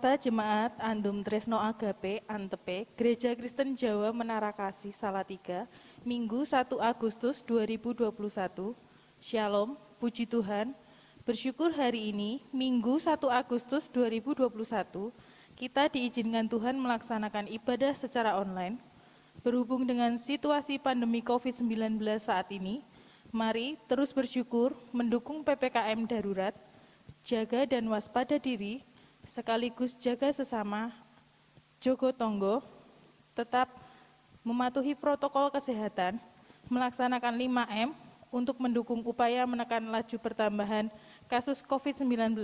Warta Jemaat Andum Tresno Agape Antepe Gereja Kristen Jawa Menara Kasih Salatiga Minggu 1 Agustus 2021. Shalom, puji Tuhan. Bersyukur hari ini Minggu 1 Agustus 2021 kita diizinkan Tuhan melaksanakan ibadah secara online. Berhubung dengan situasi pandemi COVID-19 saat ini, mari terus bersyukur mendukung PPKM darurat, jaga dan waspada diri, sekaligus jaga sesama, jogo tonggo, tetap mematuhi protokol kesehatan, melaksanakan 5M untuk mendukung upaya menekan laju pertambahan kasus COVID-19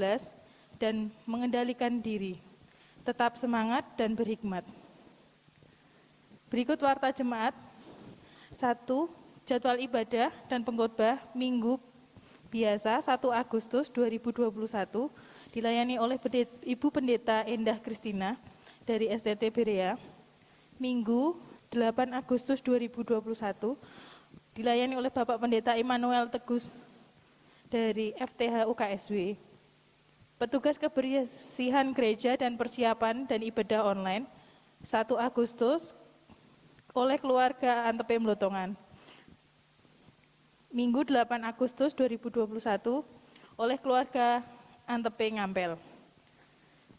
dan mengendalikan diri. Tetap semangat dan berhikmat. Berikut warta jemaat. 1. Jadwal ibadah dan pengkhotbah Minggu biasa 1 Agustus 2021 dilayani oleh Ibu Pendeta Endah Kristina dari STT Berea. Minggu 8 Agustus 2021 dilayani oleh Bapak Pendeta Immanuel Tegus dari FTH UKSW. Petugas kebersihan gereja dan persiapan dan ibadah online 1 Agustus oleh keluarga Antepe Mlotongan. Minggu 8 Agustus 2021 oleh keluarga Antepe Ngampel.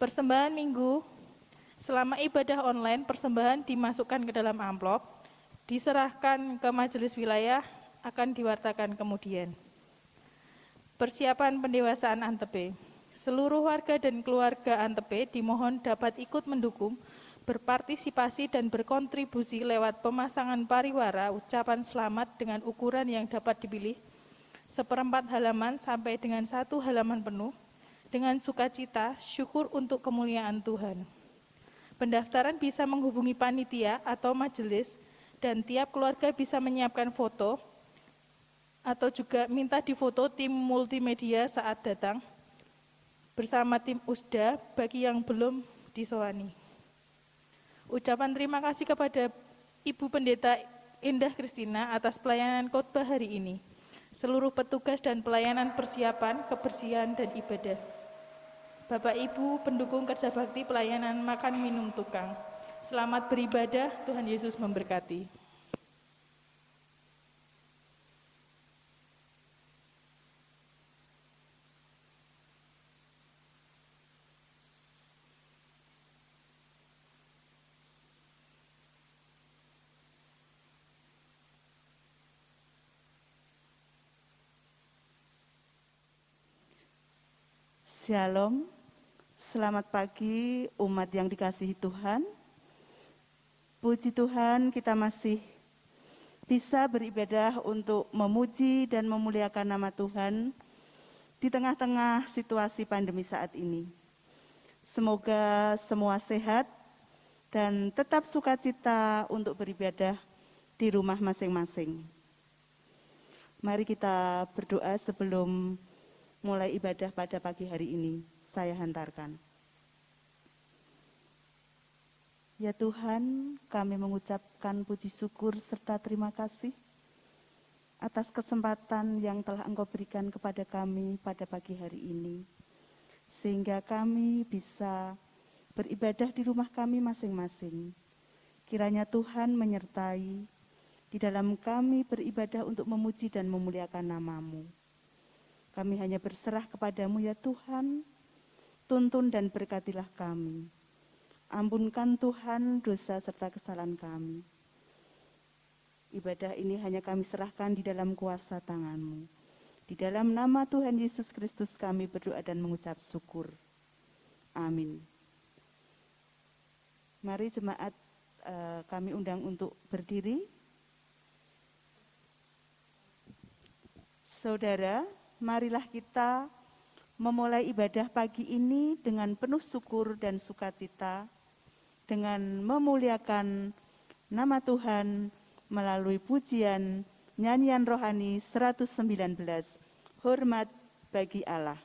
Persembahan minggu, selama ibadah online, persembahan dimasukkan ke dalam amplop, diserahkan ke majelis wilayah, akan diwartakan kemudian. Persiapan pendewasaan Antepe. Seluruh warga dan keluarga Antepe dimohon dapat ikut mendukung, berpartisipasi dan berkontribusi lewat pemasangan pariwara ucapan selamat dengan ukuran yang dapat dipilih, 1/4 halaman sampai dengan 1 halaman penuh, dengan sukacita, syukur untuk kemuliaan Tuhan. Pendaftaran bisa menghubungi panitia atau majelis, dan tiap keluarga bisa menyiapkan foto, atau juga minta difoto tim multimedia saat datang, bersama tim USDA bagi yang belum disowani. Ucapan terima kasih kepada Ibu Pendeta Endah Kristina atas pelayanan khotbah hari ini, seluruh petugas dan pelayanan persiapan, kebersihan, dan ibadah. Bapak Ibu pendukung kerja bakti pelayanan makan minum tukang, selamat beribadah, Tuhan Yesus memberkati. Shalom, selamat pagi umat yang dikasihi Tuhan. Puji Tuhan kita masih bisa beribadah untuk memuji dan memuliakan nama Tuhan di tengah-tengah situasi pandemi saat ini. Semoga semua sehat dan tetap sukacita untuk beribadah di rumah masing-masing. Mari kita berdoa sebelum mulai ibadah pada pagi hari ini. Saya hantarkan. Ya Tuhan, kami mengucapkan puji syukur serta terima kasih atas kesempatan yang telah Engkau berikan kepada kami pada pagi hari ini, sehingga kami bisa beribadah di rumah kami masing-masing. Kiranya Tuhan menyertai di dalam kami beribadah untuk memuji dan memuliakan nama-Mu. Kami hanya berserah kepadamu ya Tuhan, tuntun dan berkatilah kami. Ampunkan Tuhan dosa serta kesalahan kami. Ibadah ini hanya kami serahkan di dalam kuasa tangan-Mu. Di dalam nama Tuhan Yesus Kristus kami berdoa dan mengucap syukur. Amin. Mari jemaat kami undang untuk berdiri. Saudara, marilah kita memulai ibadah pagi ini dengan penuh syukur dan sukacita, dengan memuliakan nama Tuhan melalui pujian nyanyian rohani 119, Hormat bagi Allah.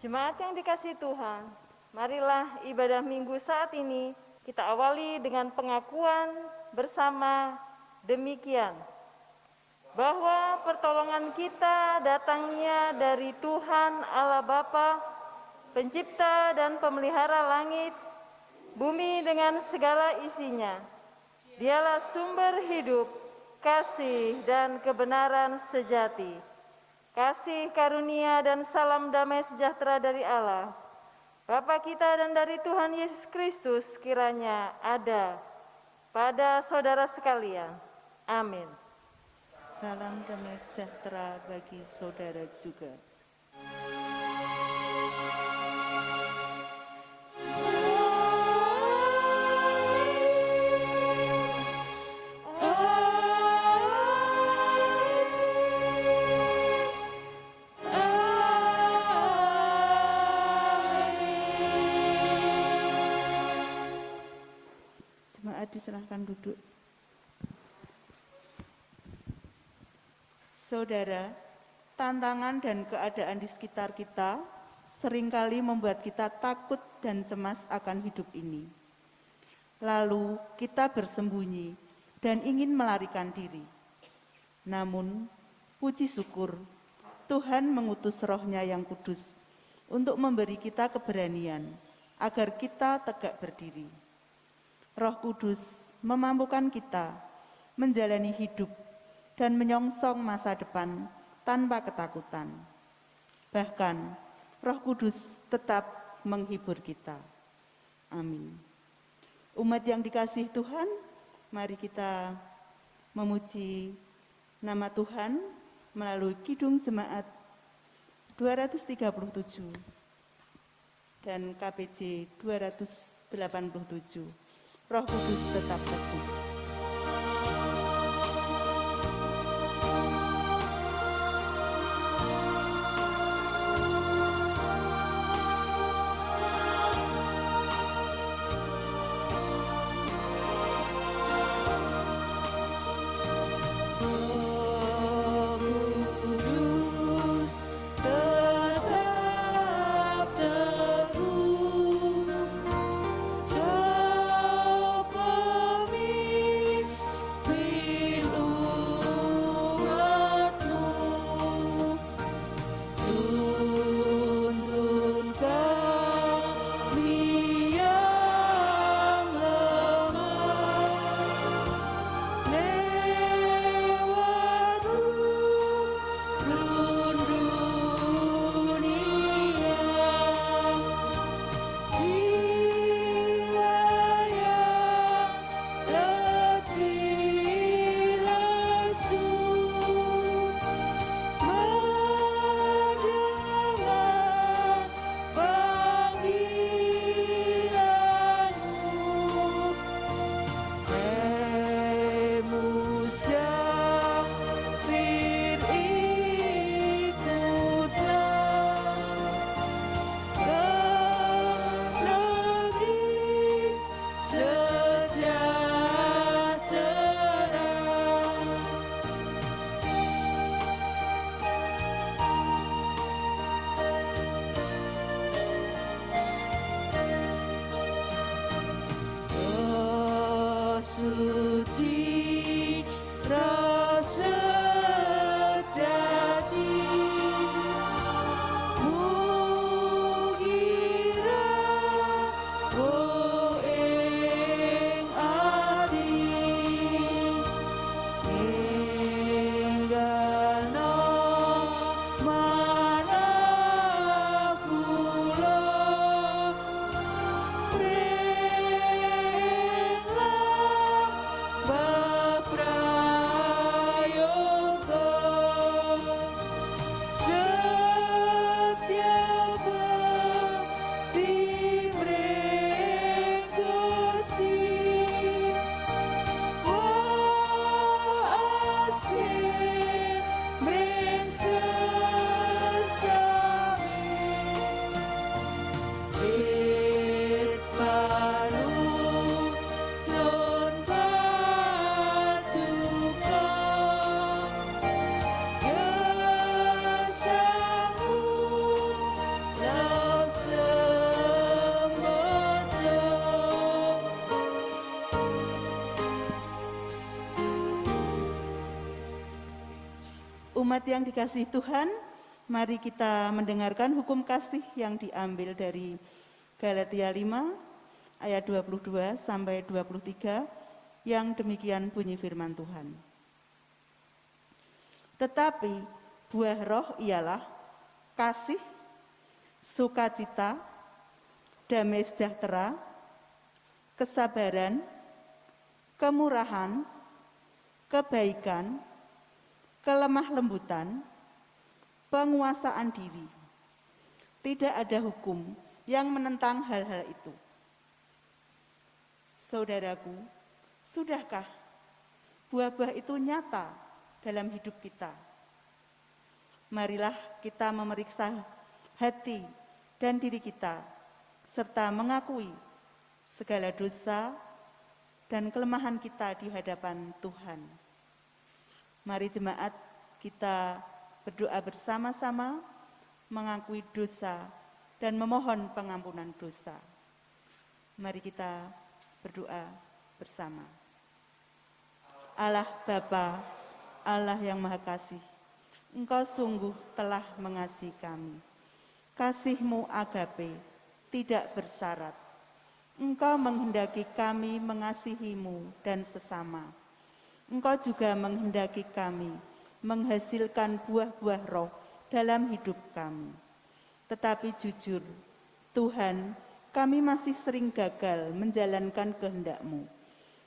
Jemaat yang dikasihi Tuhan, marilah ibadah minggu saat ini kita awali dengan pengakuan bersama demikian, bahwa pertolongan kita datangnya dari Tuhan Allah Bapa, Pencipta dan Pemelihara langit, bumi dengan segala isinya. Dialah sumber hidup, kasih dan kebenaran sejati. Kasih karunia dan salam damai sejahtera dari Allah, Bapa kita dan dari Tuhan Yesus Kristus kiranya ada pada saudara sekalian. Amin. Salam damai sejahtera bagi saudara juga. Jemaat disilahkan duduk. Saudara, tantangan dan keadaan di sekitar kita seringkali membuat kita takut dan cemas akan hidup ini. Lalu kita bersembunyi dan ingin melarikan diri. Namun, puji syukur, Tuhan mengutus Roh-Nya yang kudus untuk memberi kita keberanian agar kita tegak berdiri. Roh Kudus memampukan kita menjalani hidup dan menyongsong masa depan tanpa ketakutan. Bahkan, Roh Kudus tetap menghibur kita. Amin. Umat yang dikasihi Tuhan, mari kita memuji nama Tuhan melalui Kidung Jemaat 237 dan KPJ 287. Roh Kudus tetap teguh. Kau pemimpin Umat yang dikasihi Tuhan, mari kita mendengarkan hukum kasih yang diambil dari Galatia 5 ayat 22 sampai 23 yang demikian bunyi firman Tuhan. Tetapi buah roh ialah kasih, sukacita, damai sejahtera, kesabaran, kemurahan, kebaikan, kelemah lembutan, penguasaan diri. Tidak ada hukum yang menentang hal-hal itu. Saudaraku, sudahkah buah-buah itu nyata dalam hidup kita? Marilah kita memeriksa hati dan diri kita, serta mengakui segala dosa dan kelemahan kita di hadapan Tuhan. Mari jemaat kita berdoa bersama-sama, mengakui dosa dan memohon pengampunan dosa. Mari kita berdoa bersama. Allah Bapa, Allah yang Maha Kasih, Engkau sungguh telah mengasihi kami. Kasih-Mu agape, tidak bersyarat. Engkau menghendaki kami mengasihi-Mu dan sesama. Engkau juga menghendaki kami menghasilkan buah-buah roh dalam hidup kami. Tetapi jujur, Tuhan, kami masih sering gagal menjalankan kehendak-Mu.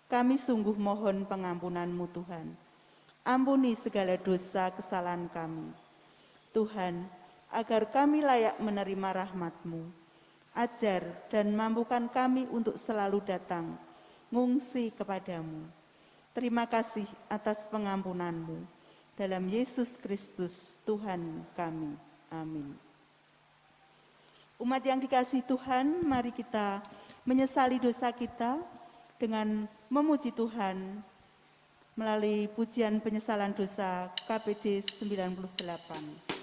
Kami sungguh mohon pengampunan-Mu, Tuhan. Ampuni segala dosa kesalahan kami. Tuhan, agar kami layak menerima rahmat-Mu, ajar dan mampukan kami untuk selalu datang, ngungsi kepadamu. Terima kasih atas pengampunan-Mu. Dalam Yesus Kristus, Tuhan kami. Amin. Umat yang dikasihi Tuhan, mari kita menyesali dosa kita dengan memuji Tuhan melalui pujian penyesalan dosa KPJ 98.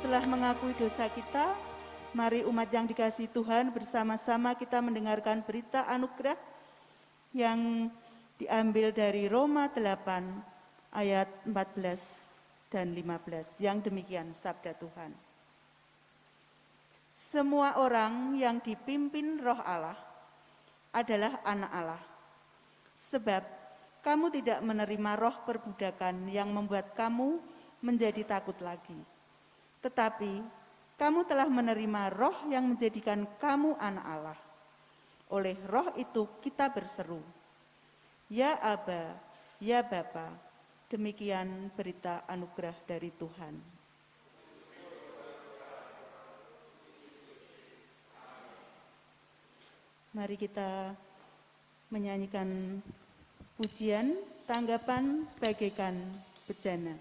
Setelah mengakui dosa kita, mari umat yang dikasihi Tuhan bersama-sama kita mendengarkan berita anugerah yang diambil dari Roma 8 ayat 14 dan 15 yang demikian sabda Tuhan. Semua orang yang dipimpin Roh Allah adalah anak Allah. Sebab kamu tidak menerima roh perbudakan yang membuat kamu menjadi takut lagi. Tetapi kamu telah menerima roh yang menjadikan kamu anak Allah. Oleh roh itu kita berseru, Ya Aba, Ya Bapa. Demikian berita anugerah dari Tuhan. Mari kita menyanyikan pujian tanggapan bagaikan bejana.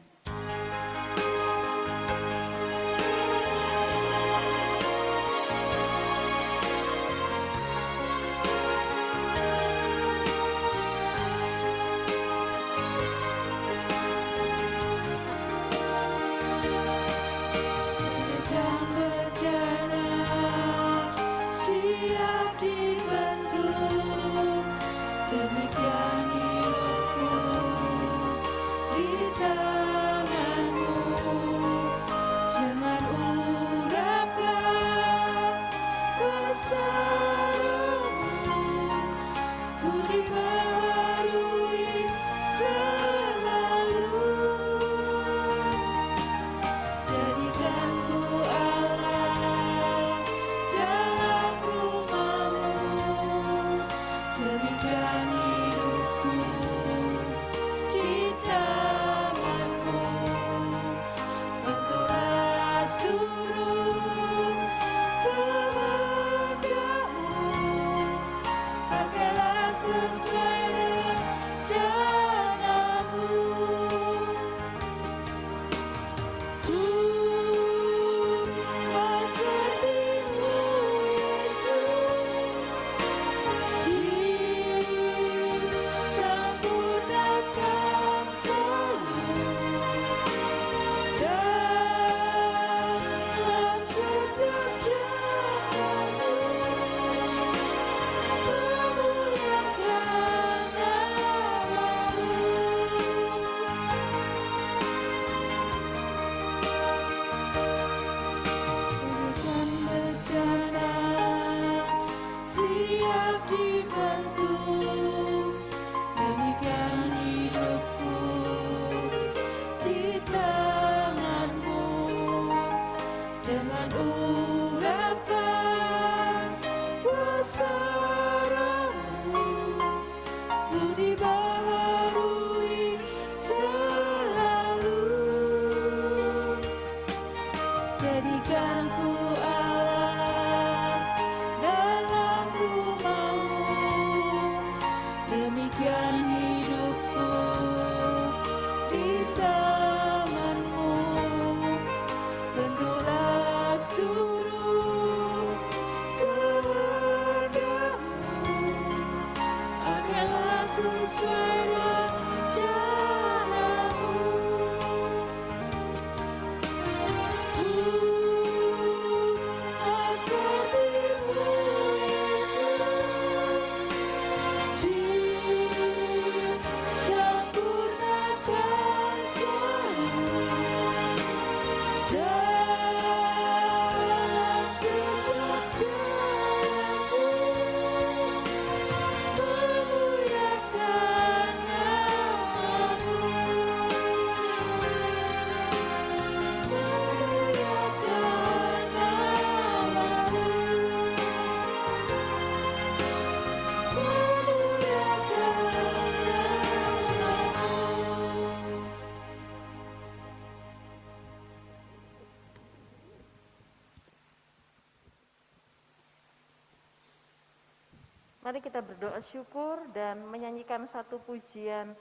Mari kita berdoa syukur dan menyanyikan satu pujian,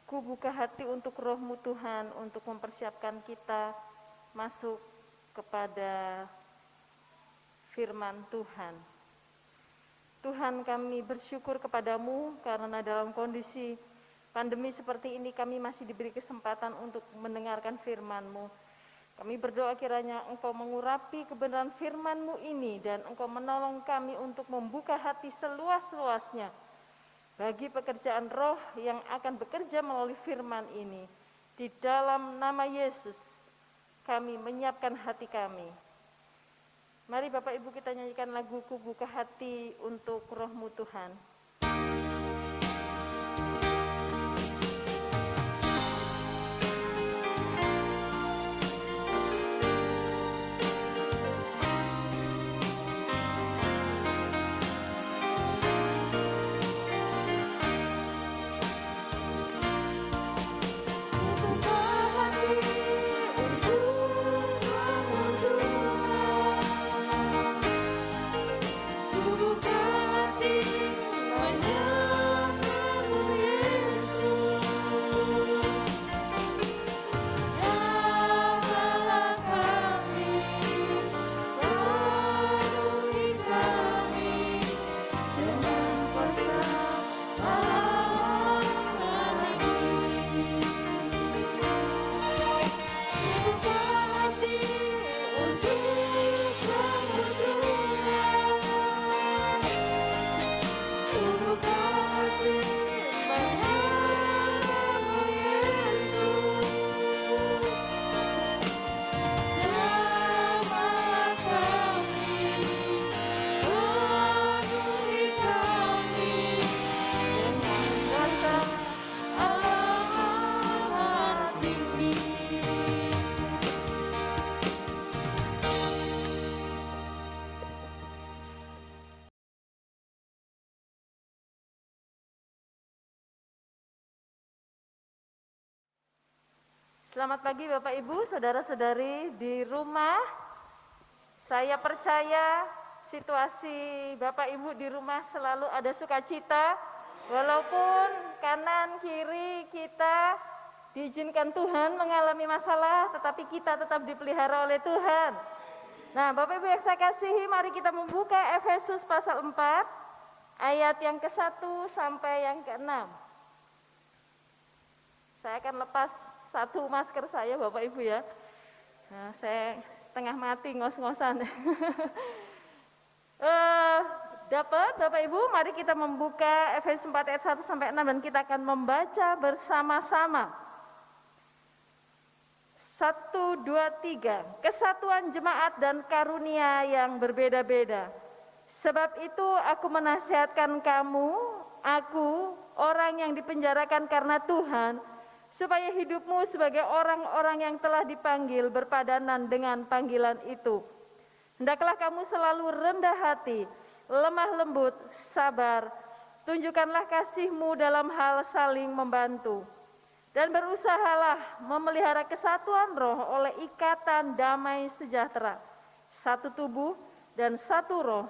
Ku buka hati untuk Roh-Mu Tuhan, untuk mempersiapkan kita masuk kepada firman Tuhan. Tuhan, kami bersyukur kepadamu karena dalam kondisi pandemi seperti ini kami masih diberi kesempatan untuk mendengarkan firman-Mu. Kami berdoa kiranya Engkau mengurapi kebenaran firman-Mu ini dan Engkau menolong kami untuk membuka hati seluas-luasnya bagi pekerjaan roh yang akan bekerja melalui firman ini. Di dalam nama Yesus kami menyiapkan hati kami. Mari Bapak Ibu kita nyanyikan lagu Ku buka hati untuk Roh-Mu Tuhan. Selamat pagi Bapak Ibu, saudara-saudari di rumah. Saya percaya situasi Bapak Ibu di rumah selalu ada sukacita, walaupun kanan kiri kita diizinkan Tuhan mengalami masalah, tetapi kita tetap dipelihara oleh Tuhan. Nah, Bapak Ibu yang saya kasihi, mari kita membuka Efesus pasal 4, ayat yang ke-1 sampai yang ke-6. Saya akan lepas satu masker saya Bapak Ibu ya. Nah, saya setengah mati ngos-ngosan. Dapat Bapak Ibu, mari kita membuka Efesus 4 ayat 1 sampai 6 dan kita akan membaca bersama-sama. 1, 2, 3. Kesatuan jemaat dan karunia yang berbeda-beda. Sebab itu aku menasihatkan kamu, aku, orang yang dipenjarakan karena Tuhan, supaya hidupmu sebagai orang-orang yang telah dipanggil berpadanan dengan panggilan itu. Hendaklah kamu selalu rendah hati, lemah lembut, sabar, tunjukkanlah kasihmu dalam hal saling membantu. Dan berusahalah memelihara kesatuan roh oleh ikatan damai sejahtera, satu tubuh dan satu roh,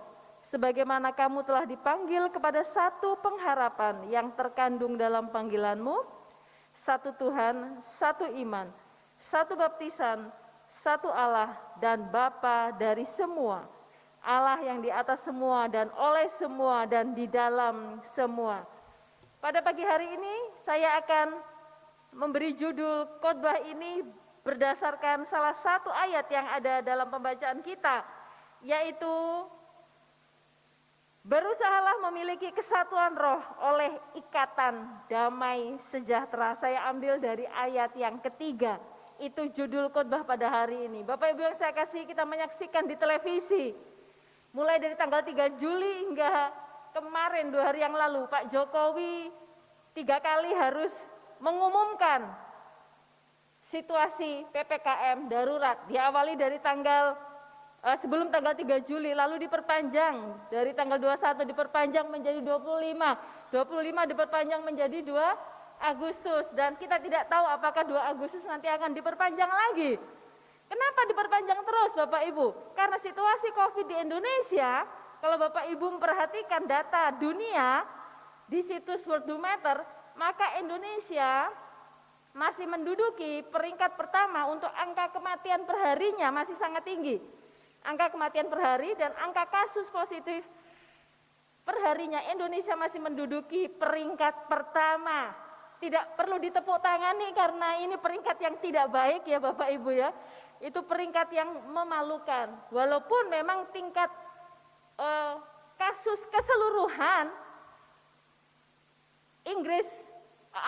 sebagaimana kamu telah dipanggil kepada satu pengharapan yang terkandung dalam panggilanmu, satu Tuhan, satu iman, satu baptisan, satu Allah dan Bapa dari semua, Allah yang di atas semua dan oleh semua dan di dalam semua. Pada pagi hari ini saya akan memberi judul khotbah ini berdasarkan salah satu ayat yang ada dalam pembacaan kita, yaitu berusahalah memiliki kesatuan roh oleh ikatan damai sejahtera. Saya ambil dari ayat yang ketiga. Itu judul khotbah pada hari ini. Bapak Ibu yang saya kasih, kita menyaksikan di televisi. Mulai dari tanggal 3 Juli hingga kemarin 2 hari yang lalu, Pak Jokowi 3 kali harus mengumumkan situasi PPKM darurat. Diawali dari sebelum tanggal 3 Juli, lalu diperpanjang dari tanggal 21 diperpanjang menjadi 25 diperpanjang menjadi 2 Agustus, dan kita tidak tahu apakah 2 Agustus nanti akan diperpanjang lagi. Kenapa diperpanjang terus Bapak Ibu? Karena situasi COVID di Indonesia, kalau Bapak Ibu memperhatikan data dunia di situs Worldometer, maka Indonesia masih menduduki peringkat pertama untuk angka kematian perharinya masih sangat tinggi. Angka kematian per hari dan angka kasus positif perharinya Indonesia masih menduduki peringkat pertama. Tidak perlu ditepuk tangani karena ini peringkat yang tidak baik ya Bapak Ibu ya. Itu peringkat yang memalukan. Walaupun memang tingkat kasus keseluruhan Inggris,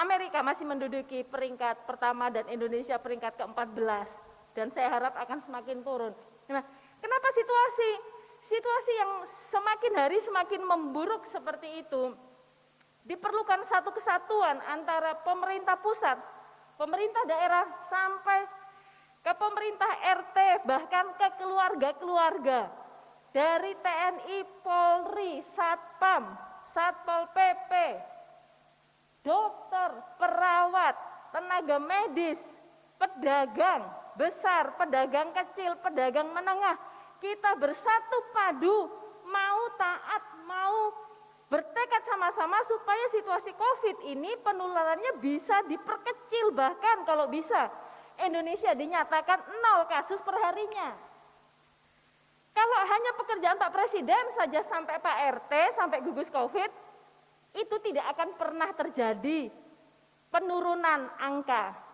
Amerika masih menduduki peringkat pertama dan Indonesia peringkat ke-14. Dan saya harap akan semakin turun. Nah, kenapa situasi yang semakin hari semakin memburuk seperti itu? Diperlukan satu kesatuan antara pemerintah pusat, pemerintah daerah, sampai ke pemerintah RT, bahkan ke keluarga-keluarga. Dari TNI, Polri, Satpam, Satpol PP, dokter, perawat, tenaga medis, pedagang besar, pedagang kecil, pedagang menengah, kita bersatu padu, mau taat, mau bertekad sama-sama supaya situasi COVID ini penularannya bisa diperkecil, bahkan kalau bisa Indonesia dinyatakan 0 kasus per harinya. Kalau hanya pekerjaan Pak Presiden saja sampai Pak RT, sampai gugus COVID, itu tidak akan pernah terjadi penurunan angka.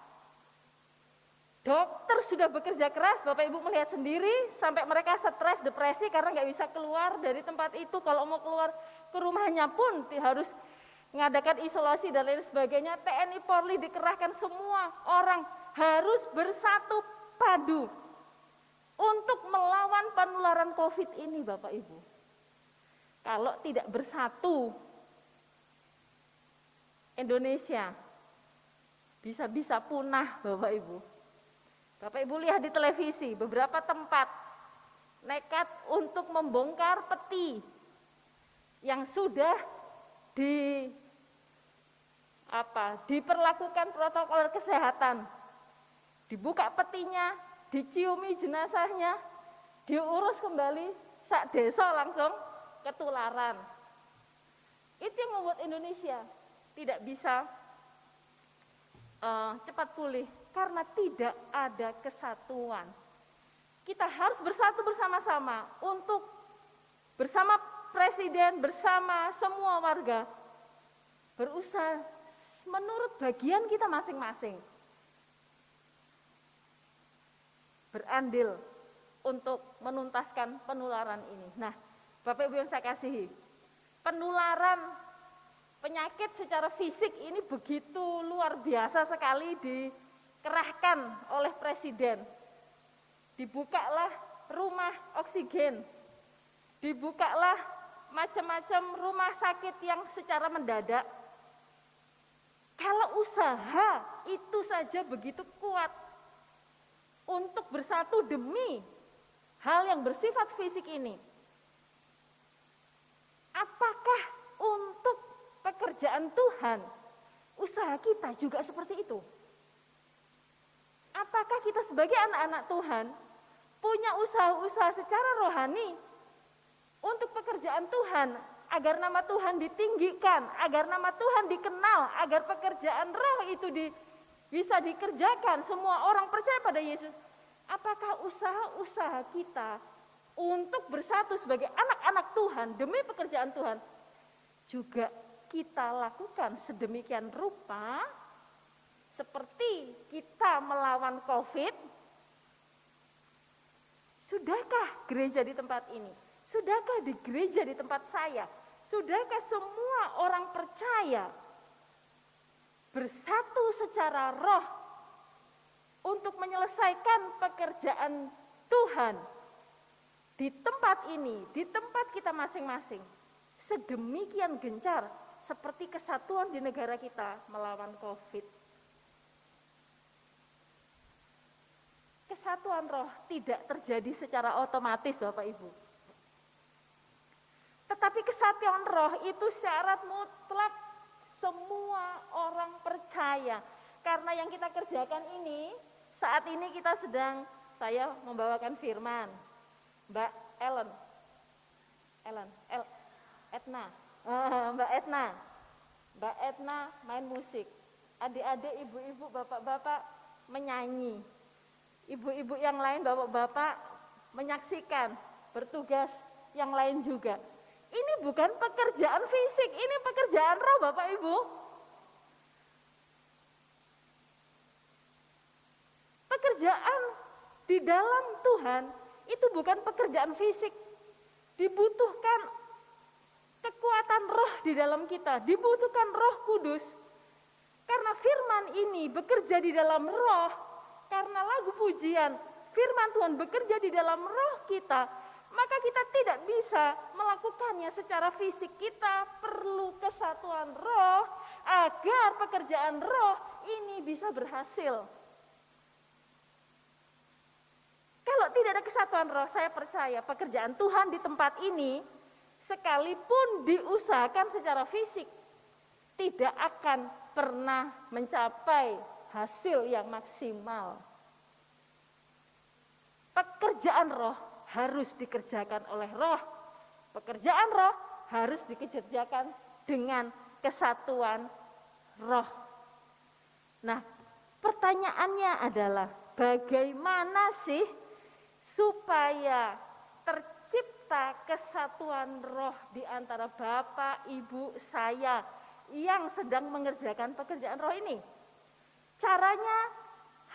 Dokter sudah bekerja keras, Bapak Ibu melihat sendiri, sampai mereka stres, depresi karena nggak bisa keluar dari tempat itu. Kalau mau keluar ke rumahnya pun harus mengadakan isolasi dan lain sebagainya. TNI Polri dikerahkan, semua orang harus bersatu padu untuk melawan penularan COVID ini Bapak Ibu. Kalau tidak bersatu, Indonesia bisa-bisa punah Bapak Ibu. Bapak Ibu lihat di televisi, beberapa tempat nekat untuk membongkar peti yang sudah diperlakukan protokol kesehatan. dibuka petinya, diciumi jenazahnya, diurus kembali, sak desa langsung ketularan. Itu yang membuat Indonesia tidak bisa cepat pulih, karena tidak ada kesatuan. Kita harus bersatu bersama-sama untuk bersama Presiden, bersama semua warga, berusaha menurut bagian kita masing-masing, berandil untuk menuntaskan penularan ini. Nah, Bapak Ibu yang saya kasihi, penularan penyakit secara fisik ini begitu luar biasa sekali dikerahkan oleh Presiden. Dibukalah rumah oksigen, dibukalah macam-macam rumah sakit yang secara mendadak. Kalau usaha itu saja begitu kuat untuk bersatu demi hal yang bersifat fisik ini, apakah untuk pekerjaan Tuhan, usaha kita juga seperti itu? Apakah kita sebagai anak-anak Tuhan punya usaha-usaha secara rohani untuk pekerjaan Tuhan, agar nama Tuhan ditinggikan, agar nama Tuhan dikenal, agar pekerjaan roh itu bisa dikerjakan, semua orang percaya pada Yesus? Apakah usaha-usaha kita untuk bersatu sebagai anak-anak Tuhan demi pekerjaan Tuhan juga kita lakukan sedemikian rupa seperti kita melawan COVID? Sudahkah gereja di tempat ini? Sudahkah di gereja di tempat saya? Sudahkah semua orang percaya bersatu secara roh untuk menyelesaikan pekerjaan Tuhan di tempat ini, di tempat kita masing-masing, sedemikian gencar seperti kesatuan di negara kita melawan COVID? Kesatuan roh tidak terjadi secara otomatis, Bapak Ibu. Tetapi kesatuan roh itu syarat mutlak semua orang percaya. Karena yang kita kerjakan ini, saat ini saya membawakan firman. Mbak Etna main musik. Adik-adik, ibu-ibu, bapak-bapak menyanyi. Ibu-ibu yang lain, bapak-bapak menyaksikan, bertugas yang lain juga. Ini bukan pekerjaan fisik, ini pekerjaan roh, Bapak Ibu. Pekerjaan di dalam Tuhan itu bukan pekerjaan fisik. Dibutuhkan kekuatan roh di dalam kita, dibutuhkan Roh Kudus. Karena firman ini bekerja di dalam roh, karena lagu pujian, firman Tuhan bekerja di dalam roh kita, maka kita tidak bisa melakukannya secara fisik. Kita perlu kesatuan roh agar pekerjaan roh ini bisa berhasil. Kalau tidak ada kesatuan roh, saya percaya pekerjaan Tuhan di tempat ini, sekalipun diusahakan secara fisik, tidak akan pernah mencapai hasil yang maksimal. Pekerjaan roh harus dikerjakan oleh roh. Pekerjaan roh harus dikerjakan dengan kesatuan roh. Nah, pertanyaannya adalah bagaimana sih supaya tercipta kesatuan roh di antara Bapak, Ibu, saya yang sedang mengerjakan pekerjaan roh ini? Caranya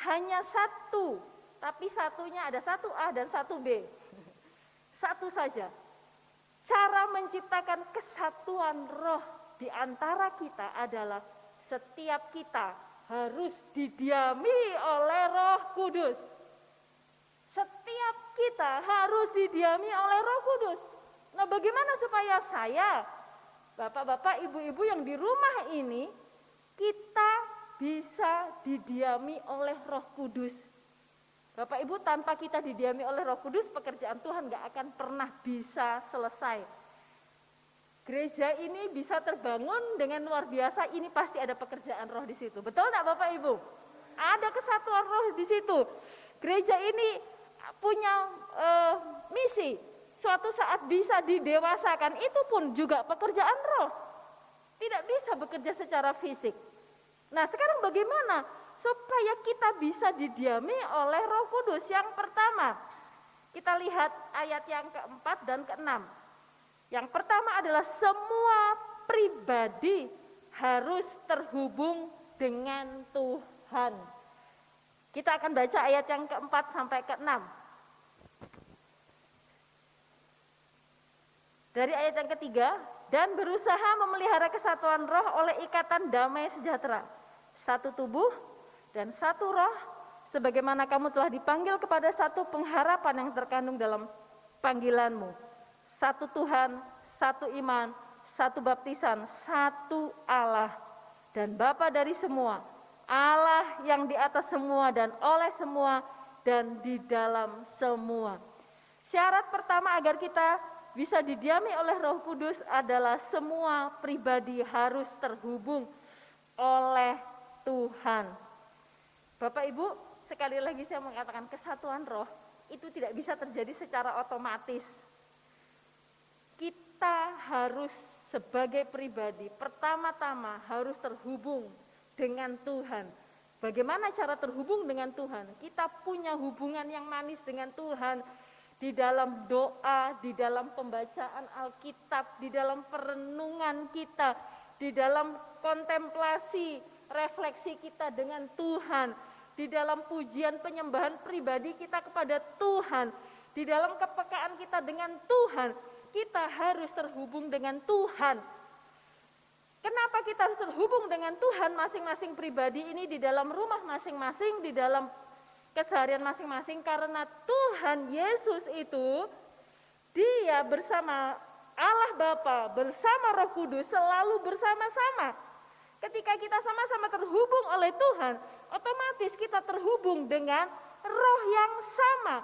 hanya satu, tapi satunya ada 1A dan 1B. Satu saja. Cara menciptakan kesatuan roh di antara kita adalah setiap kita harus didiami oleh Roh Kudus. Setiap kita harus didiami oleh Roh Kudus. Nah, bagaimana supaya saya, bapak-bapak, ibu-ibu yang di rumah ini, kita bisa didiami oleh Roh Kudus? Bapak Ibu, tanpa kita didiami oleh Roh Kudus, pekerjaan Tuhan gak akan pernah bisa selesai. Gereja ini bisa terbangun dengan luar biasa, ini pasti ada pekerjaan roh di situ. Betul tak Bapak Ibu? Ada kesatuan roh di situ. Gereja ini punya misi, suatu saat bisa didewasakan, itu pun juga pekerjaan roh. Tidak bisa bekerja secara fisik. Nah, sekarang bagaimana supaya kita bisa didiami oleh Roh Kudus? Yang pertama, kita lihat ayat yang keempat dan keenam. Yang pertama adalah semua pribadi harus terhubung dengan Tuhan. Kita akan baca ayat yang keempat sampai keenam. Dari ayat yang ketiga, dan berusaha memelihara kesatuan roh oleh ikatan damai sejahtera. Satu tubuh dan satu roh, sebagaimana kamu telah dipanggil kepada satu pengharapan yang terkandung dalam panggilanmu. Satu Tuhan, satu iman, satu baptisan, satu Allah dan Bapa dari semua, Allah yang di atas semua dan oleh semua dan di dalam semua. Syarat pertama agar kita bisa didiami oleh Roh Kudus adalah semua pribadi harus terhubung oleh Tuhan. Bapak Ibu, sekali lagi saya mengatakan kesatuan roh itu tidak bisa terjadi secara otomatis. Kita harus sebagai pribadi pertama-tama harus terhubung dengan Tuhan. Bagaimana cara terhubung dengan Tuhan? Kita punya hubungan yang manis dengan Tuhan di dalam doa, di dalam pembacaan Alkitab, di dalam perenungan kita, di dalam kontemplasi, refleksi kita dengan Tuhan, di dalam pujian penyembahan pribadi kita kepada Tuhan, di dalam kepekaan kita dengan Tuhan. Kita harus terhubung dengan Tuhan. Kenapa kita harus terhubung dengan Tuhan? Masing-masing pribadi ini di dalam rumah masing-masing, di dalam keseharian masing-masing, karena Tuhan Yesus itu Dia bersama Allah Bapa, bersama Roh Kudus selalu bersama-sama. Ketika kita sama-sama terhubung oleh Tuhan, otomatis kita terhubung dengan roh yang sama.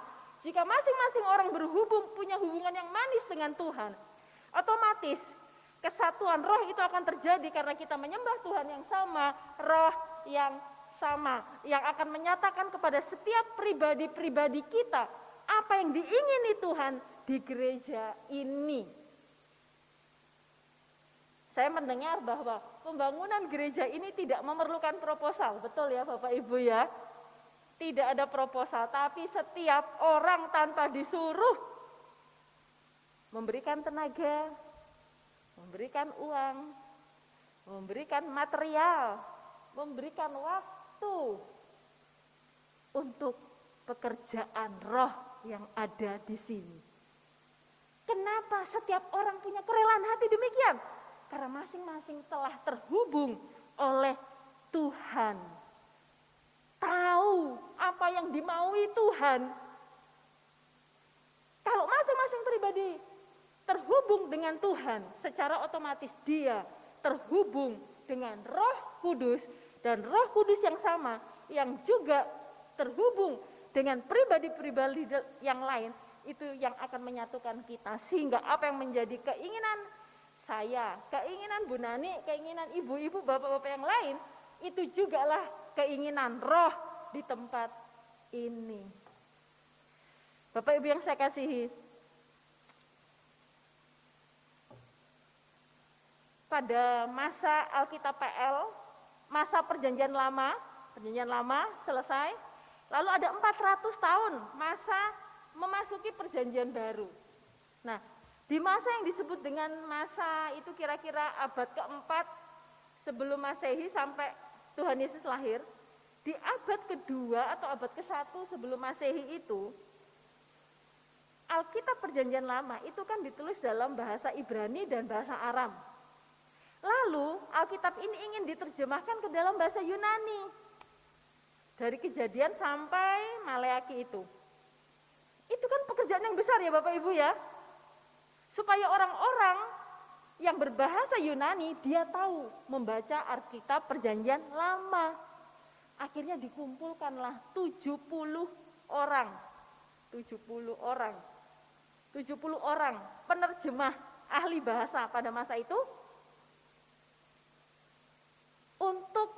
Jika masing-masing orang berhubung, punya hubungan yang manis dengan Tuhan, otomatis kesatuan roh itu akan terjadi karena kita menyembah Tuhan yang sama, roh yang sama, yang akan menyatakan kepada setiap pribadi-pribadi kita apa yang diingini Tuhan di gereja ini. Saya mendengar bahwa pembangunan gereja ini tidak memerlukan proposal, betul ya Bapak Ibu ya? Tidak ada proposal, tapi setiap orang tanpa disuruh memberikan tenaga, memberikan uang, memberikan material, memberikan waktu untuk pekerjaan roh yang ada di sini. Kenapa setiap orang punya kerelaan hati demikian? Karena masing-masing telah terhubung oleh Tuhan. Tahu apa yang dimaui Tuhan. Kalau masing-masing pribadi terhubung dengan Tuhan, secara otomatis dia terhubung dengan Roh Kudus, dan Roh Kudus yang sama yang juga terhubung dengan pribadi-pribadi yang lain, itu yang akan menyatukan kita, sehingga apa yang menjadi keinginan saya, keinginan Bu Nani, keinginan ibu-ibu, bapak-bapak yang lain, itu jugalah keinginan roh di tempat ini. Bapak Ibu yang saya kasihi, pada masa Alkitab PL, masa perjanjian lama selesai, lalu ada 400 tahun masa memasuki perjanjian baru. Nah, di masa yang disebut dengan masa itu kira-kira abad keempat sebelum Masehi sampai Tuhan Yesus lahir, di abad kedua atau abad ke-1 sebelum Masehi itu, Alkitab Perjanjian Lama itu kan ditulis dalam bahasa Ibrani dan bahasa Aram. Lalu Alkitab ini ingin diterjemahkan ke dalam bahasa Yunani. Dari Kejadian sampai Maleaki itu. Itu kan pekerjaan yang besar ya Bapak Ibu ya. Supaya orang-orang yang berbahasa Yunani dia tahu membaca Alkitab Perjanjian Lama. Akhirnya dikumpulkanlah 70 orang. 70 orang penerjemah ahli bahasa pada masa itu untuk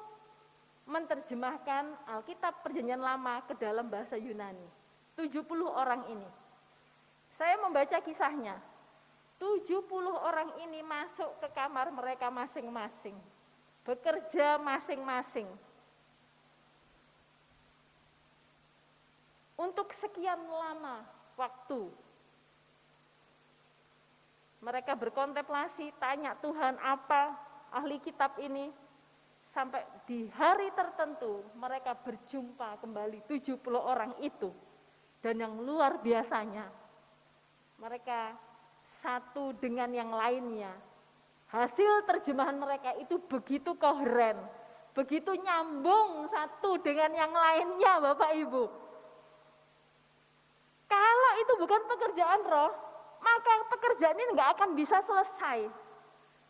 menerjemahkan Alkitab Perjanjian Lama ke dalam bahasa Yunani. 70 orang ini. Saya membaca kisahnya. 70 orang ini masuk ke kamar mereka masing-masing. Bekerja masing-masing. Untuk sekian lama waktu. Mereka berkontemplasi, tanya Tuhan apa ahli kitab ini. Sampai di hari tertentu mereka berjumpa kembali 70 orang itu. Dan yang luar biasanya, mereka satu dengan yang lainnya. Hasil terjemahan mereka itu begitu koheren, begitu nyambung satu dengan yang lainnya, Bapak Ibu. Kalau itu bukan pekerjaan roh, maka pekerjaan ini nggak akan bisa selesai.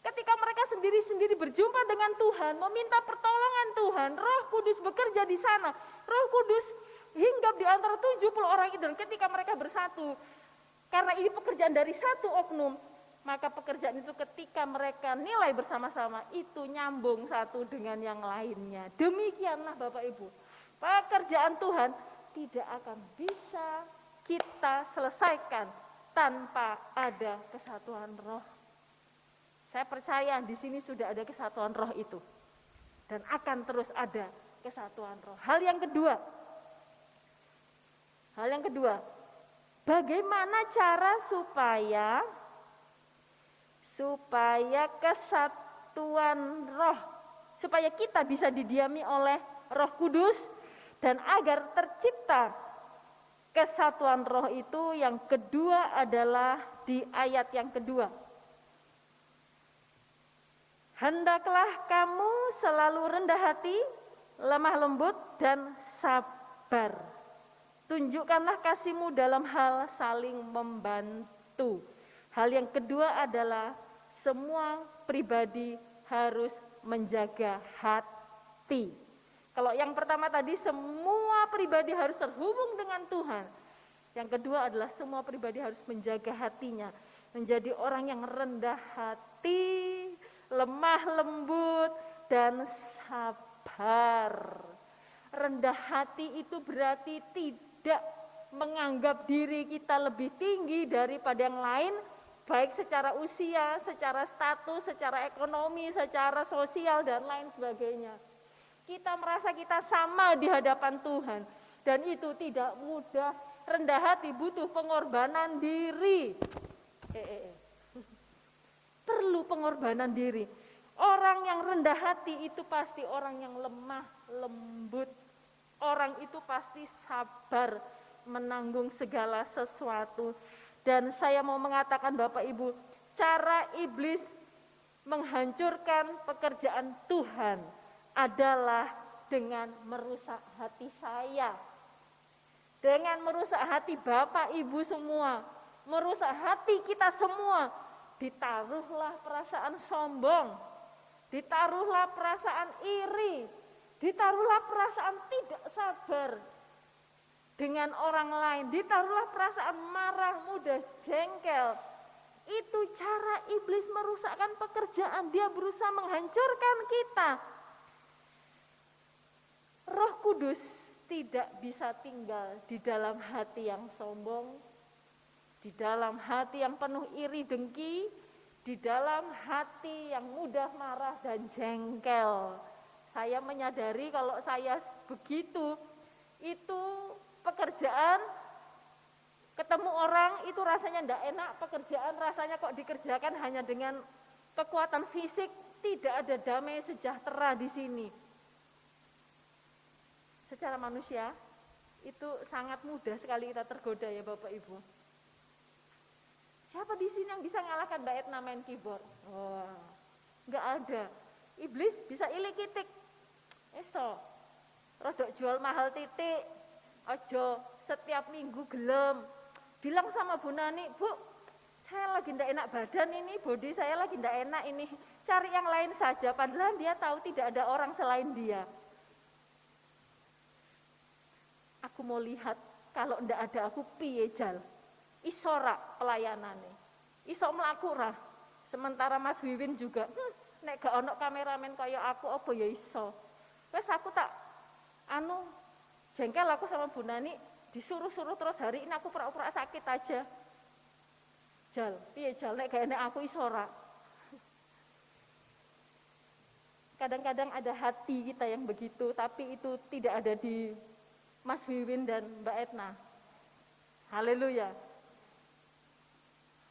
Ketika mereka sendiri-sendiri berjumpa dengan Tuhan, meminta pertolongan Tuhan, Roh Kudus bekerja di sana. Roh Kudus hinggap di antara 70 orang itu, dan ketika mereka bersatu, karena ini pekerjaan dari satu oknum, maka pekerjaan itu ketika mereka nilai bersama-sama, itu nyambung satu dengan yang lainnya. Demikianlah Bapak Ibu, pekerjaan Tuhan tidak akan bisa kita selesaikan tanpa ada kesatuan roh. Saya percaya di sini sudah ada kesatuan roh itu. Dan akan terus ada kesatuan roh. Hal yang kedua, bagaimana cara supaya kesatuan roh, supaya kita bisa didiami oleh Roh Kudus, dan agar tercipta kesatuan roh itu, yang kedua adalah di ayat yang kedua. Hendaklah kamu selalu rendah hati, lemah lembut, dan sabar. Tunjukkanlah kasihmu dalam hal saling membantu. Hal yang kedua adalah semua pribadi harus menjaga hati. Kalau yang pertama tadi semua pribadi harus terhubung dengan Tuhan. Yang kedua adalah semua pribadi harus menjaga hatinya. Menjadi orang yang rendah hati, lemah lembut, dan sabar. Rendah hati itu berarti tidak menganggap diri kita lebih tinggi daripada yang lain, baik secara usia, secara status, secara ekonomi, secara sosial, dan lain sebagainya. Kita merasa kita sama di hadapan Tuhan, dan itu tidak mudah. Rendah hati butuh pengorbanan diri. Perlu pengorbanan diri. Orang yang rendah hati itu pasti orang yang lemah lembut. Orang itu pasti sabar menanggung segala sesuatu. Dan saya mau mengatakan Bapak Ibu, cara iblis menghancurkan pekerjaan Tuhan adalah dengan merusak hati saya. Dengan merusak hati Bapak Ibu semua, merusak hati kita semua. Ditaruhlah perasaan sombong, ditaruhlah perasaan iri, ditaruhlah perasaan tidak sabar dengan orang lain, ditaruhlah perasaan marah, mudah jengkel. Itu cara iblis merusakkan pekerjaan, dia berusaha menghancurkan kita. Roh Kudus tidak bisa tinggal di dalam hati yang sombong, di dalam hati yang penuh iri dengki, di dalam hati yang mudah marah dan jengkel. Saya menyadari kalau saya begitu, itu pekerjaan, ketemu orang itu rasanya tidak enak, pekerjaan rasanya kok dikerjakan hanya dengan kekuatan fisik, tidak ada damai sejahtera di sini. Secara manusia itu sangat mudah sekali kita tergoda ya Bapak Ibu. Siapa di sini yang bisa ngalahkan Mbak Etna main keyboard? Wah, nggak ada. Iblis bisa ilik-itik. Rodok jual mahal titik. Ojo setiap minggu gelem. Bilang sama Bu Nani, Bu, saya lagi ndak enak badan ini, bodi saya lagi ndak enak ini. Cari yang lain saja. Padahal dia tahu tidak ada orang selain dia. Aku mau lihat kalau ndak ada aku piye jal. Iso ra pelayanane. Iso mlaku ra. Sementara Mas Wiwin juga, nek gak ono kameramen kaya aku apa ya iso. Wes aku tak jengkel aku sama Bu Nani, disuruh-suruh terus hari ini aku pura-pura sakit aja. Jal, piye jal nek gak enek aku iso ora. Kadang-kadang ada hati kita yang begitu, tapi itu tidak ada di Mas Wiwin dan Mbak Etna. Haleluya.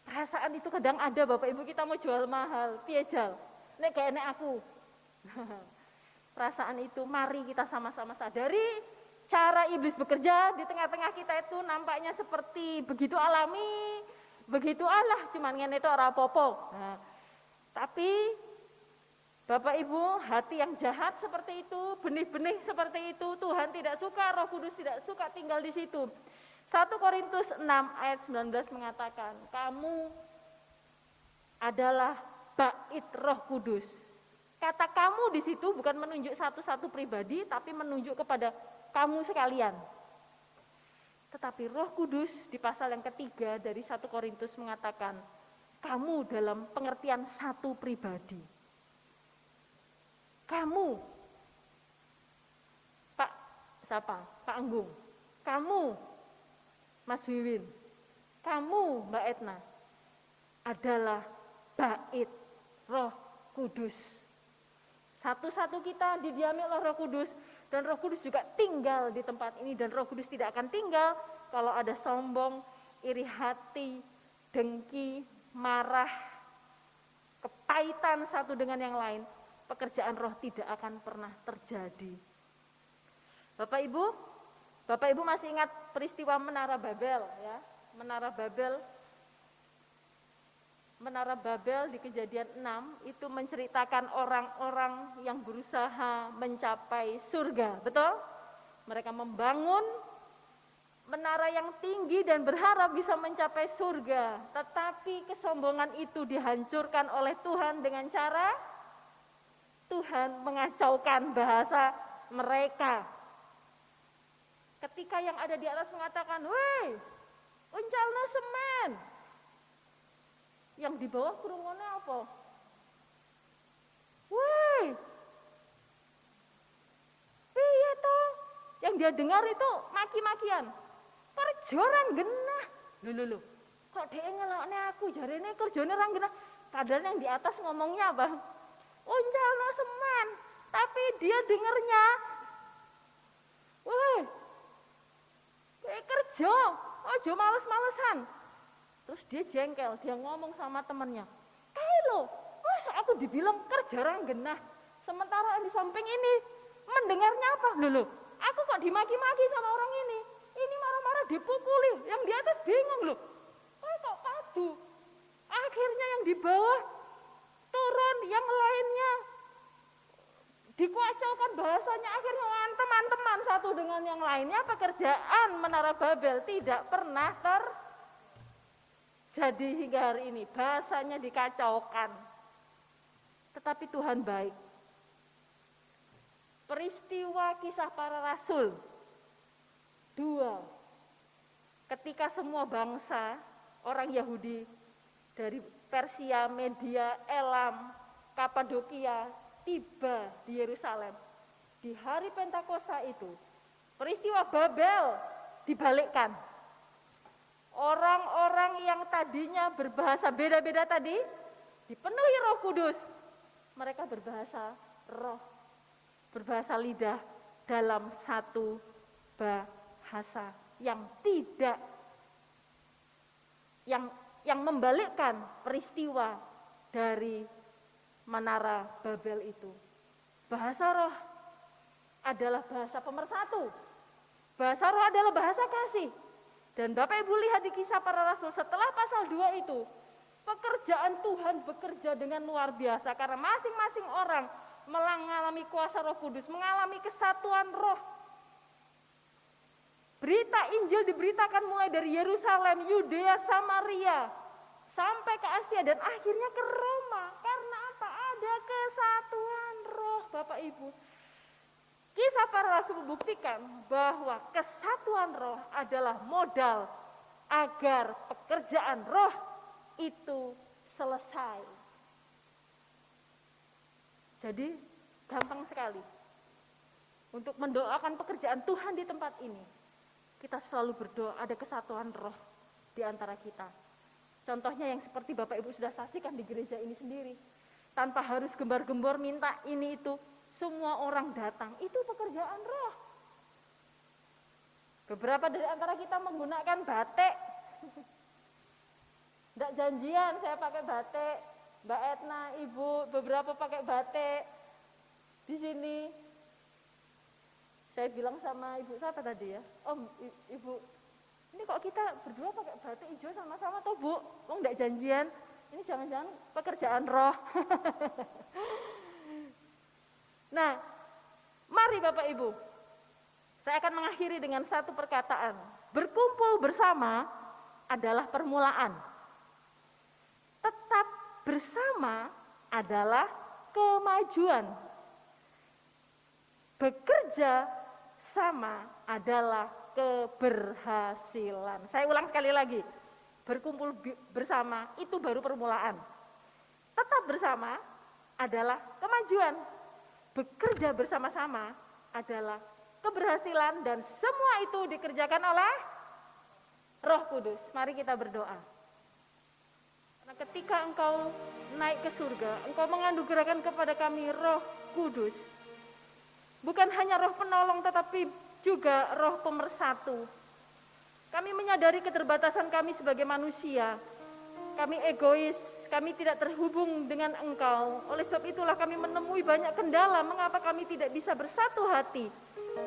Perasaan itu kadang ada, Bapak Ibu, kita mau jual mahal, piye jal, nek gak enek aku. Perasaan itu mari kita sama-sama sadari, cara iblis bekerja di tengah-tengah kita itu nampaknya seperti begitu alami, begitu Allah, cuman ngene itu ora apa-apa. Nah, tapi Bapak Ibu, hati yang jahat seperti itu, benih-benih seperti itu, Tuhan tidak suka, Roh Kudus tidak suka tinggal di situ. 1 Korintus 6 ayat 19 mengatakan, kamu adalah bait Roh Kudus. Kata kamu di situ bukan menunjuk satu-satu pribadi, tapi menunjuk kepada kamu sekalian. Tetapi Roh Kudus di pasal yang ketiga dari 1 Korintus mengatakan, kamu dalam pengertian satu pribadi. Kamu, Pak siapa? Pak Anggung. Kamu, Mas Wiwin, kamu Mbak Etna adalah bait Roh Kudus. Satu-satu kita didiami oleh Roh Kudus, dan Roh Kudus juga tinggal di tempat ini, dan Roh Kudus tidak akan tinggal kalau ada sombong, iri hati, dengki, marah, kepahitan satu dengan yang lain. Pekerjaan roh tidak akan pernah terjadi. Bapak Ibu masih ingat peristiwa Menara Babel ya? Menara Babel di Kejadian 6 itu menceritakan orang-orang yang berusaha mencapai surga, betul? Mereka membangun menara yang tinggi dan berharap bisa mencapai surga, tetapi kesombongan itu dihancurkan oleh Tuhan dengan cara Tuhan mengacaukan bahasa mereka. Ketika yang ada di atas mengatakan, "Woi, uncalno semen." Yang di bawah krungone apa? "Woi, piye to?" Yang dia dengar itu maki-makian. "Kerjoran genah." Lho. Kok dhek ngelokne aku, jarene kerjane ra genah. Padahal yang di atas ngomongnya apa? Uncalno semen, tapi dia dengernya, "Woi, kerja, ojo males-malesan." Terus dia jengkel, dia ngomong sama temennya, "Kae lo, masa aku dibilang kerja orang genah, sementara di samping ini mendengarnya apa? Loh, aku kok dimaki-maki sama orang ini marah-marah dipukuli, yang di atas bingung loh, kok padu." Akhirnya yang di bawah turun, yang lainnya dikuacaukan bahasanya, akhirnya antem-anteman satu dengan yang lainnya. Pekerjaan Menara Babel tidak pernah terjadi hingga hari ini, bahasanya dikacaukan. Tetapi Tuhan baik. Peristiwa Kisah Para Rasul 2, ketika semua bangsa, orang Yahudi dari Persia, Media, Elam, Kapadokia tiba di Yerusalem. Di hari Pentakosta itu, peristiwa Babel dibalikkan. Orang-orang yang tadinya berbahasa beda-beda tadi dipenuhi Roh Kudus. Mereka berbahasa roh, berbahasa lidah dalam satu bahasa yang tidak yang membalikkan peristiwa dari Menara Babel itu. Bahasa roh adalah bahasa pemersatu. Bahasa roh adalah bahasa kasih. Dan Bapak Ibu lihat di Kisah Para Rasul setelah pasal 2 itu, pekerjaan Tuhan bekerja dengan luar biasa karena masing-masing orang mengalami kuasa Roh Kudus, mengalami kesatuan roh. Berita Injil diberitakan mulai dari Yerusalem, Yudea, Samaria, sampai ke Asia dan akhirnya ke Roma. Karena apa? Ada kesatuan roh, Bapak Ibu. Kisah Para Rasul membuktikan bahwa kesatuan roh adalah modal agar pekerjaan roh itu selesai. Jadi gampang sekali. untuk mendoakan pekerjaan Tuhan di tempat ini, kita selalu berdoa ada kesatuan roh di antara kita. Contohnya yang seperti Bapak Ibu sudah saksikan di gereja ini sendiri. Tanpa harus gembar-gembor minta ini itu, semua orang datang. Itu pekerjaan roh. Beberapa dari antara kita menggunakan batik. Tidak janjian saya pakai batik. Mbak Etna, Ibu, beberapa pakai batik. Di sini saya bilang sama Ibu siapa tadi ya? Om, Ibu, ini kok kita berdua pakai batik hijau sama-sama toh Bu? Kok enggak janjian? Ini jangan-jangan pekerjaan roh. Nah, mari Bapak Ibu, saya akan mengakhiri dengan satu perkataan. Berkumpul bersama adalah permulaan. Tetap bersama adalah kemajuan. Bekerja sama adalah keberhasilan. Saya ulang sekali lagi. Berkumpul bersama itu baru permulaan. Tetap bersama adalah kemajuan. Bekerja bersama-sama adalah keberhasilan dan semua itu dikerjakan oleh Roh Kudus. Mari kita berdoa. Karena ketika Engkau naik ke surga, Engkau menganugerahkan kepada kami Roh Kudus. Bukan hanya Roh penolong tetapi juga Roh pemersatu. Kami menyadari keterbatasan kami sebagai manusia. Kami egois, kami tidak terhubung dengan Engkau. Oleh sebab itulah kami menemui banyak kendala mengapa kami tidak bisa bersatu hati,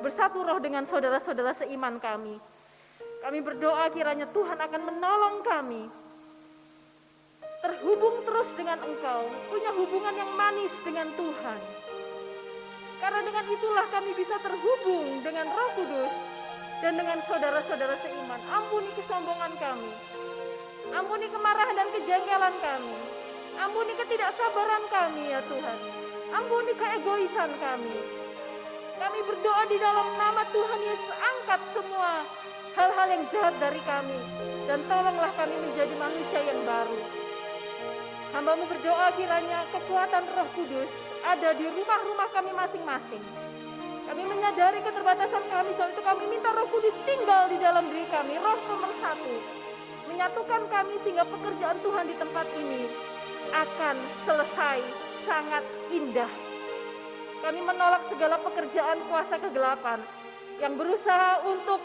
bersatu roh dengan saudara-saudara seiman kami. Kami berdoa kiranya Tuhan akan menolong kami terhubung terus dengan Engkau, punya hubungan yang manis dengan Tuhan. Karena dengan itulah kami bisa terhubung dengan Roh Kudus dan dengan saudara-saudara seiman. Ampuni kesombongan kami, ampuni kemarahan dan kejengkelan kami, ampuni ketidaksabaran kami ya Tuhan, ampuni keegoisan kami. Kami berdoa di dalam nama Tuhan Yesus, angkat semua hal-hal yang jahat dari kami dan tolonglah kami menjadi manusia yang baru. Hamba-Mu berdoa kiranya kekuatan Roh Kudus ada di rumah-rumah kami masing-masing. Kami menyadari keterbatasan kami, soal itu kami minta Roh Kudus tinggal di dalam diri kami, Roh pemersatu, menyatukan kami sehingga pekerjaan Tuhan di tempat ini akan selesai sangat indah. Kami menolak segala pekerjaan kuasa kegelapan yang berusaha untuk